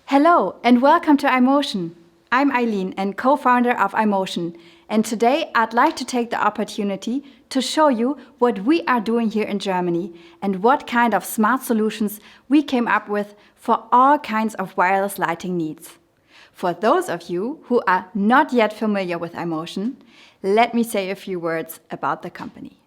Hello and welcome to iMotion. I'm Eileen and co-founder of iMotion, and today I'd like to take the opportunity to show you what we are doing here in Germany and what kind of smart solutions we came up with for all kinds of wireless lighting needs. For those of you who are not yet familiar with iMotion, let me say a few words about the company.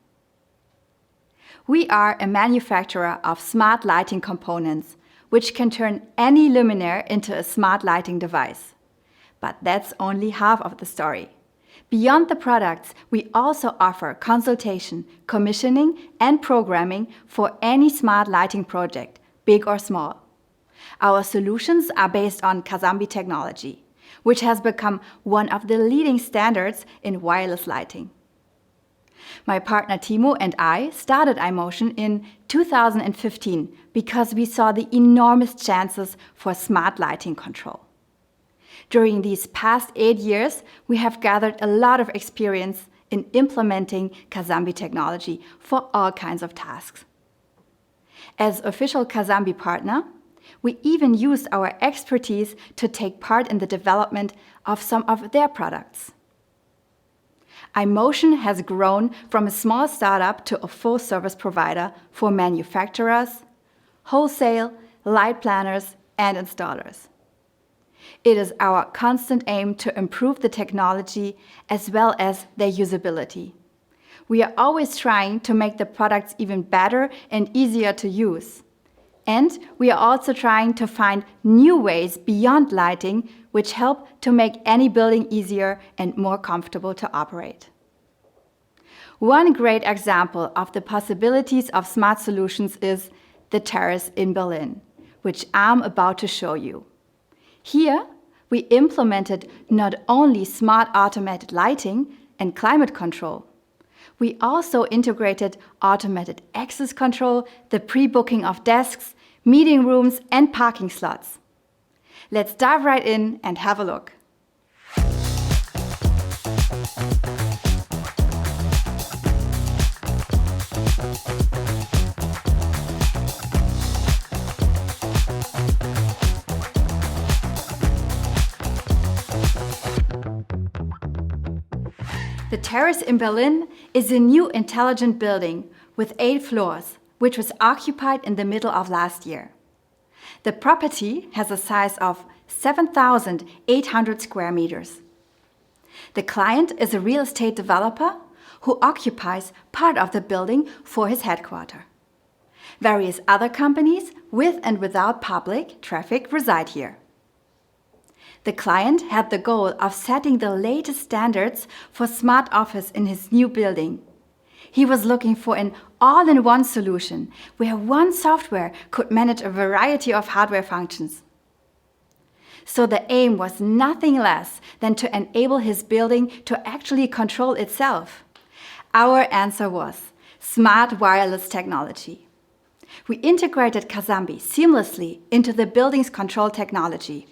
We are a manufacturer of smart lighting components which can turn any luminaire into a smart lighting device. But that's only half of the story. Beyond the products, we also offer consultation, commissioning, and programming for any smart lighting project, big or small. Our solutions are based on Casambi technology, which has become one of the leading standards in wireless lighting. My partner Timo and I started iMotion in 2015 because we saw the enormous chances for smart lighting control. During these past 8 years, we have gathered a lot of experience in implementing Casambi technology for all kinds of tasks. As official Casambi partner, we even used our expertise to take part in the development of some of their products. iMotion has grown from a small startup to a full service provider for manufacturers, wholesale, light planners, and installers. It is our constant aim to improve the technology as well as their usability. We are always trying to make the products even better and easier to use. And we are also trying to find new ways beyond lighting which help to make any building easier and more comfortable to operate. One great example of the possibilities of smart solutions is the Terrace in Berlin, which I'm about to show you. Here, we implemented not only smart automated lighting and climate control, we also integrated automated access control, the pre-booking of desks, meeting rooms, and parking slots. Let's dive right in and have a look. The Terrace in Berlin is a new intelligent building with 8 floors, which was occupied in the middle of last year. The property has a size of 7,800 square meters. The client is a real estate developer who occupies part of the building for his headquarters. Various other companies with and without public traffic reside here. The client had the goal of setting the latest standards for smart office in his new building. He was looking for an all-in-one solution where one software could manage a variety of hardware functions. So the aim was nothing less than to enable his building to actually control itself. Our answer was smart wireless technology. We integrated Casambi seamlessly into the building's control technology,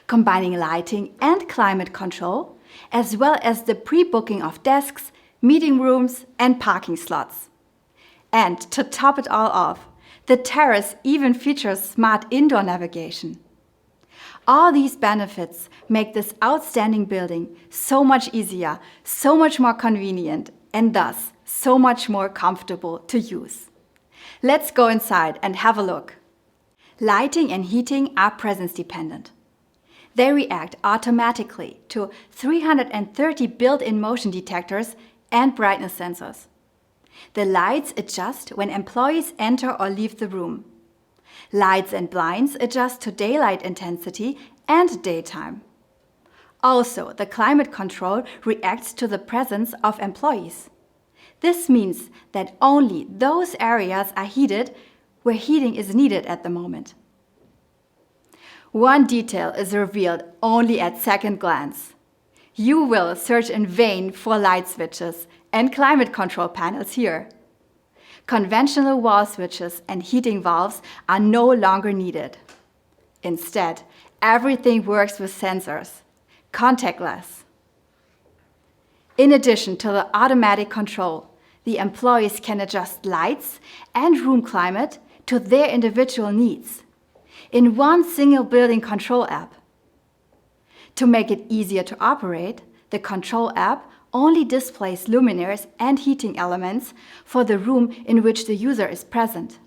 combining lighting and climate control, as well as the pre-booking of desks, meeting rooms, and parking slots. And to top it all off, the Terrace even features smart indoor navigation. All these benefits make this outstanding building so much easier, so much more convenient, and thus so much more comfortable to use. Let's go inside and have a look. Lighting and heating are presence dependent. They react automatically to 330 built-in motion detectors and brightness sensors. The lights adjust when employees enter or leave the room. Lights and blinds adjust to daylight intensity and daytime. Also, the climate control reacts to the presence of employees. This means that only those areas are heated where heating is needed at the moment. One detail is revealed only at second glance. You will search in vain for light switches and climate control panels here. Conventional wall switches and heating valves are no longer needed. Instead, everything works with sensors, contactless. In addition to the automatic control, the employees can adjust lights and room climate to their individual needs. in one single building control app. To make it easier to operate, the control app only displays luminaires and heating elements for the room in which the user is present.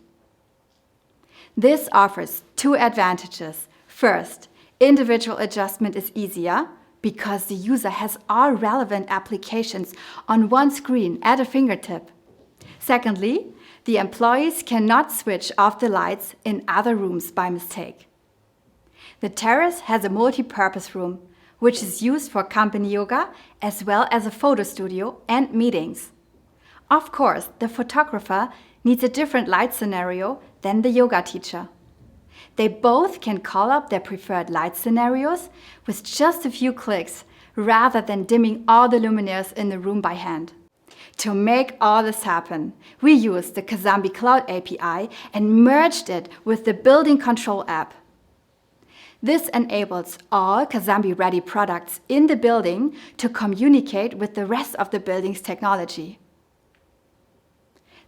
This offers two advantages. First, individual adjustment is easier because the user has all relevant applications on one screen at a fingertip. Secondly, the employees cannot switch off the lights in other rooms by mistake. The Terrace has a multi-purpose room, which is used for company yoga as well as a photo studio and meetings. Of course, the photographer needs a different light scenario than the yoga teacher. They both can call up their preferred light scenarios with just a few clicks, rather than dimming all the luminaires in the room by hand. To make all this happen, we used the Casambi Cloud API and merged it with the Building Control app. This enables all Casambi-ready products in the building to communicate with the rest of the building's technology.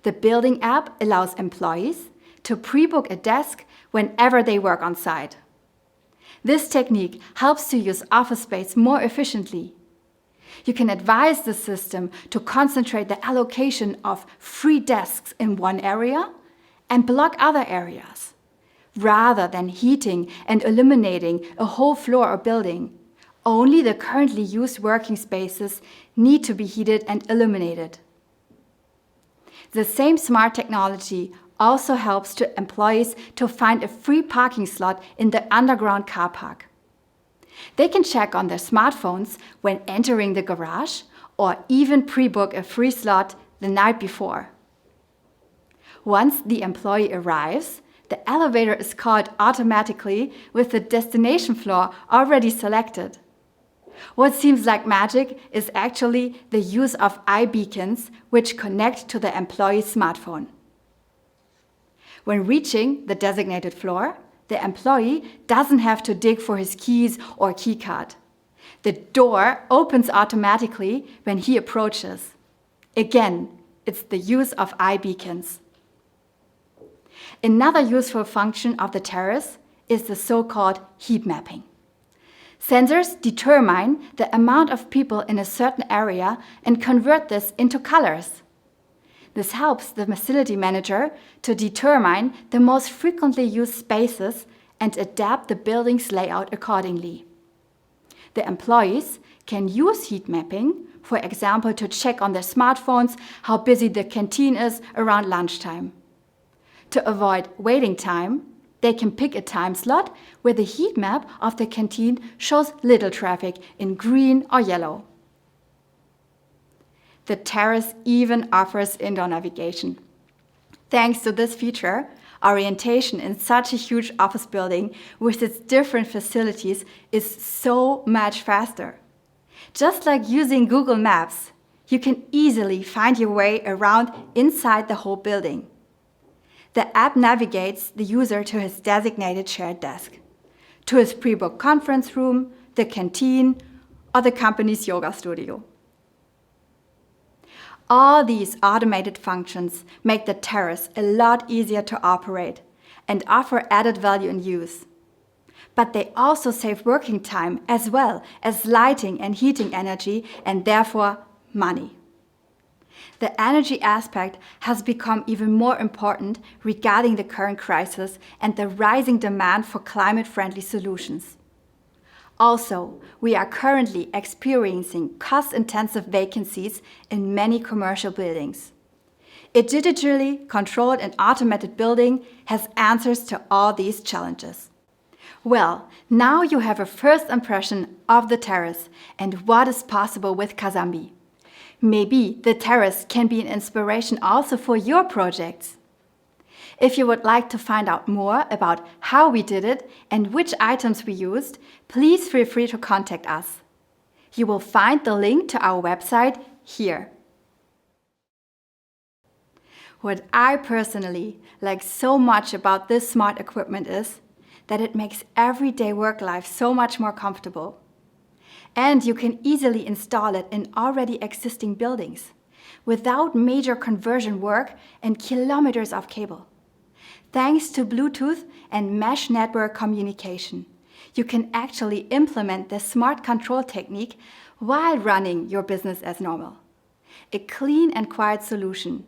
The building app allows employees to pre-book a desk whenever they work on site. This technique helps to use office space more efficiently. You can advise the system to concentrate the allocation of free desks in one area and block other areas, rather than heating and illuminating a whole floor or building. Only the currently used working spaces need to be heated and illuminated. The same smart technology also helps to employees to find a free parking slot in the underground car park. They can check on their smartphones when entering the garage or even pre-book a free slot the night before. Once the employee arrives, the elevator is called automatically with the destination floor already selected. What seems like magic is actually the use of iBeacons, which connect to the employee's smartphone. When reaching the designated floor, the employee doesn't have to dig for his keys or keycard. The door opens automatically when he approaches. Again, it's the use of iBeacons. Another useful function of the Terrace is the so-called heat mapping. Sensors determine the amount of people in a certain area and convert this into colors. This helps the facility manager to determine the most frequently used spaces and adapt the building's layout accordingly. The employees can use heat mapping, for example, to check on their smartphones how busy the canteen is around lunchtime. To avoid waiting time, they can pick a time slot where the heat map of the canteen shows little traffic in green or yellow. The Terrace even offers indoor navigation. Thanks to this feature, orientation in such a huge office building with its different facilities is so much faster. Just like using Google Maps, you can easily find your way around inside the whole building. The app navigates the user to his designated shared desk, to his pre-booked conference room, the canteen, or the company's yoga studio. All these automated functions make the Terrace a lot easier to operate and offer added value in use. But they also save working time as well as lighting and heating energy and therefore money. The energy aspect has become even more important regarding the current crisis and the rising demand for climate-friendly solutions. Also, we are currently experiencing cost-intensive vacancies in many commercial buildings. A digitally controlled and automated building has answers to all these challenges. Well, now you have a first impression of the Terrace and what is possible with Casambi. Maybe the Terrace can be an inspiration also for your projects. If you would like to find out more about how we did it and which items we used, please feel free to contact us. You will find the link to our website here. What I personally like so much about this smart equipment is that it makes everyday work life so much more comfortable. And you can easily install it in already existing buildings without major conversion work and kilometers of cable. Thanks to Bluetooth and mesh network communication, you can actually implement the smart control technique while running your business as normal. A clean and quiet solution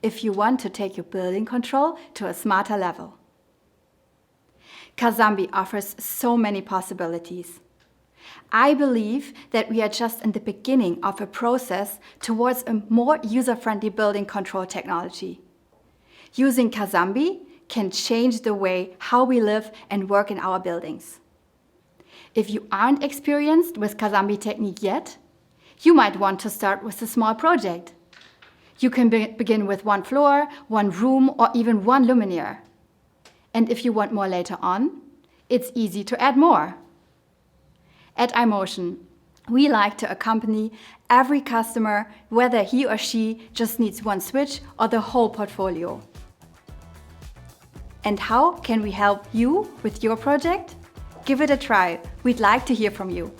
if you want to take your building control to a smarter level. Casambi offers so many possibilities. I believe that we are just in the beginning of a process towards a more user-friendly building control technology. Using Casambi can change the way how we live and work in our buildings. If you aren't experienced with Casambi technique yet, you might want to start with a small project. You can begin with one floor, one room, or even one luminaire. And if you want more later on, it's easy to add more. At iMotion, we like to accompany every customer, whether he or she just needs one switch or the whole portfolio. And how can we help you with your project? Give it a try. We'd like to hear from you.